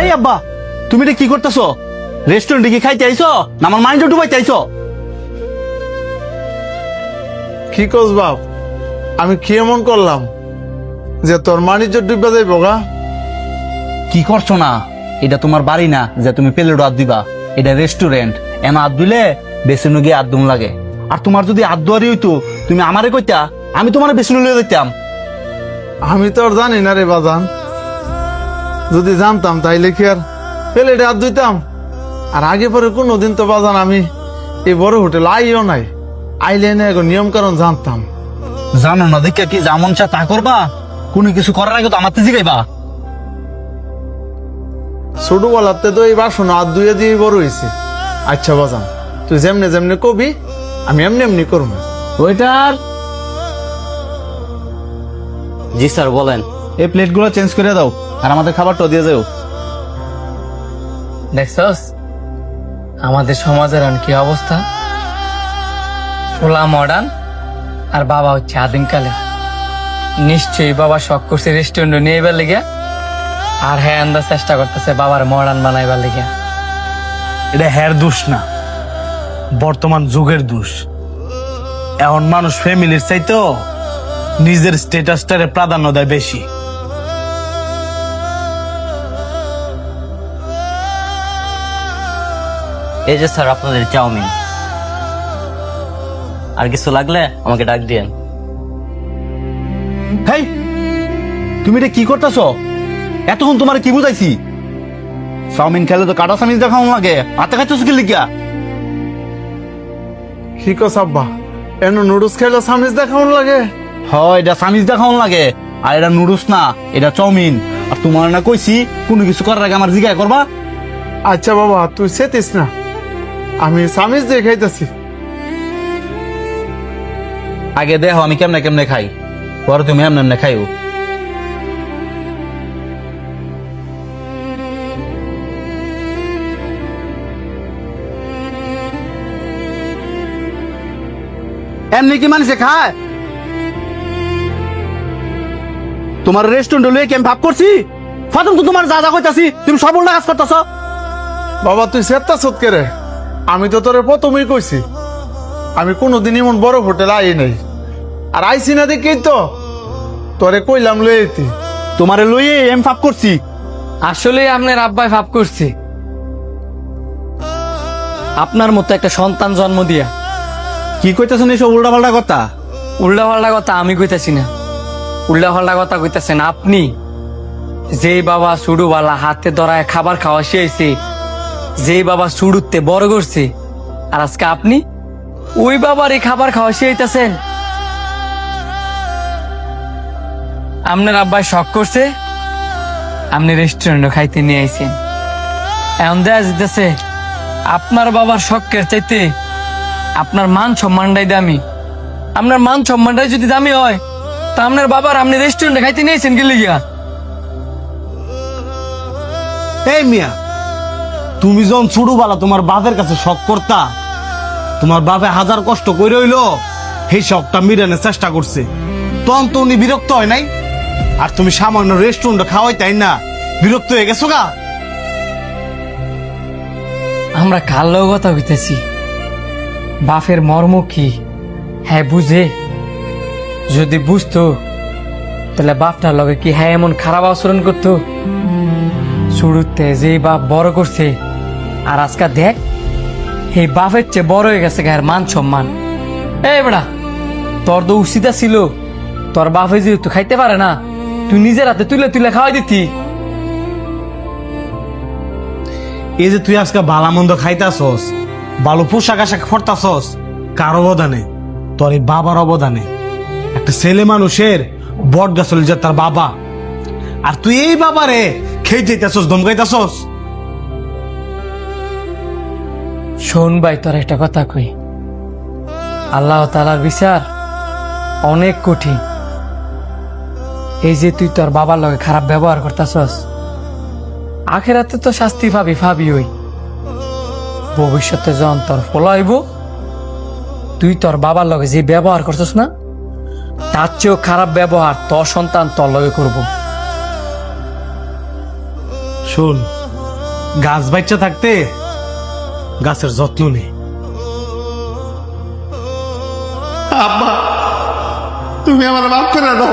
এই আব্বা, তুমি এটা কি করতেছো? রেস্টুরেন্টে কি খাইতে আইছো না আমার মাইন্ড ডুবাইতে আইছো? কি কস বাপ, আমি কি এমন করলাম যে তোর মানিজ্য ডুবা যাইব গা? কি করছো না? এটা তোমার বাড়ি না যে তুমি প্লেটও হাত দিবা। এটা রেস্টুরেন্ট, এন হাত দিলে বেসিনো গিয়ে আদুম লাগে। আর তোমার যদি আদুয়ারি হইতো তুমি আমারে কইতা, আমি তোমার বেসিনো লিয়ে দিতাম। আমি তো আর জানি না রে বাজান, যদি জানতাম তাইলে কি আর প্লেটে হাত ধুইতাম? আর আগে পরে কোনোদিন তো বাজান আমি এই বড় হোটেল আইও নাই, আইলে না এখন নিয়ম কারণ জানতাম। জানো না দেখে কি যেমন চা তা করবা? কোনো কিছু করার আগে তো আমার জিগাইবা। ছোটবেলাতে তো এই বাসন হাত ধুয়ে দিয়ে বড় হয়েছে। আচ্ছা বাজান, তুই যেমনে যেমনে কবি আমি এমনি এমনি করবো। ওইটার জি স্যার বলেন। এই প্লেটগুলো চেঞ্জ করে দাও আর আমাদের খাবারটা দিয়ে যাও। দেখছস আমাদের সমাজের আর কি অবস্থা? পোলা মডার্ন আর বাবা হচ্ছে আদিমকালে। নিশ্চয়ই বাবা শখ করছে রেস্টুরেন্ট নিয়ে এবার লেগে, আর হ্যাঁ আন্দাজ চেষ্টা করতেছে বাবার মডার্ন বানাইবার লেগে। এটা হ্যার দোষ না, বর্তমান যুগের দোষ। এখন মানুষ ফ্যামিলির চাইতেও নিজের স্ট্যাটাসটারে প্রাধান্য দেয় বেশি। এই যে স্যার আপনাদের চাউমিন। আর কিছু লাগলে আমাকে ডাক দিয়েন। হেই, তুমি এটা কি করতেছো? এতক্ষণ তোমার কি বুঝাইছি? চাউমিন খেলে তো কাটা চামিচ দেখাও লাগে, হাতে খাইতেছো কি লিখিয়া? কি কস আব্বা, এন নুডলস খাইলে সামিজ দেখাউন লাগে? হয় এটা চামিচ দেখাও লাগে, আর এটা নুডলস না, এটা চাউমিন। আর তোমার না কইছি কোনো কিছু করার আগে আমার জিজ্ঞাসা করবা। আচ্ছা বাবা তুই সেতিস না, আমি সামিজ দিয়ে খাইতেছি। আগে দেখো আমি কেমনে কেমনে খাই, পরে তুমি এমনি এমনি খাইও। এমনি কি মানুষে খায়? তোমার রেস্টুরেন্ট লইয়ে কি আমি ভাব করছি? ফাতুম তো তোমার যা যা কইতাছি তুমি সব উল্টা কাজ করতেছ। বাবা তুই সেত্তা সৎকে রে, আমি তো তোরে প্রথমেই কইছি আমি কোনোদিন এমন বড় হোটেল আই নাই। আর আইসি না দেখেই তো তোরে কইলাম লই আইতি। তোমারে লইয়ে এম ভাব করছি। আসলে আপনার আব্বাই ভাব করছে আপনার মতো একটা সন্তান জন্ম দিয়া। কি কইতেছেন এইসব উল্টা পাল্টা কথা? উল্টা পাল্টা কথা আমি কইতাছি না, উল্টা পাল্টা কথা কইতাছেন আপনি। যেই বাবা সুডুবালা হাতে ধরায় খাবার খাওয়া শিয়েছে, যেই বাবা সুডুতে বড় করছে, আর আজকে আপনি ওই বাবার এই খাবার খাওয়া শিয়াইতেছেন। আপনার আব্বাই শখ করছে, আপনি রেস্টুরেন্টে খাইতে নিয়ে আইছেন। এখন দেয়া যেতেছে আপনার বাবার শখের চাইতে আপনার মান সম্মানটাই দামি। আপনার মান সম্মানটাই যদি দামি হয় তা আপনার বাবার আপনি রেস্টুরেন্টে খাইতে নিয়েছেন কি লিগা? এই মিয়া, তুমি যখন ছোটবেলা তোমার বাপের কাছে শখ করতা, তোমার বাপে হাজার কষ্ট করে হইলো সেই শখটা মিটানোর চেষ্টা করছে, তখন তো উনি বিরক্ত হয় নাই? আর তুমি সামান্য রেস্টুরেন্টে খাওয়াই তাই না বিরক্ত হয়ে গেছো গা? আমরা কালো কথা হইতেছি, বাপের মর্ম কি হ্যাঁ বুঝে? যদি বুঝতো তাহলে বাপটার লগে কি হ্যাঁ এমন খারাপ আচরণ করতো? শুরুতে যে বাপ বড় করছে, আর আজকে দেখ এই বাপের চেয়ে বড় হয়ে গেছে গায়ের মান সম্মান। এই বেড়া, তোর তো উচিতা ছিল তোর বাপে যেহেতু খাইতে পারে না তুই নিজের হাতে তুলে তুলে খাওয়াই দিতি। এই যে তুই আজকে ভালো মন্দ খাইতাছস, ভালো পোশাক আশাক পরতাছস, কার অবদানে? তোর এই বাবার অবদানে। একটা ছেলে মানুষের বট গাছ হল যে তার বাবা, আর তুই এই বাবারে খেয়ে যেতেছস, ধমকাইতাছস। শোন ভাই, তোর একটা কথা কই, আল্লাহ তাআলার বিচার অনেক কঠিন। এই যে তুই তোর বাবার লগে খারাপ ব্যবহার করতাছস, আখেরাতে তো শাস্তি পাবি ওই। ভবিষ্যতে যখন তোর ফলাইব, তুই তোর বাবার লগে যে ব্যবহার করছস না, তার চেয়েও খারাপ ব্যবহার তোর সন্তান তোর লগে করব। শোন, গাছ বাচ্চা থাকতে গাছের যত্ন নে। আব্বা তুমি আমার মাফ করে দাও।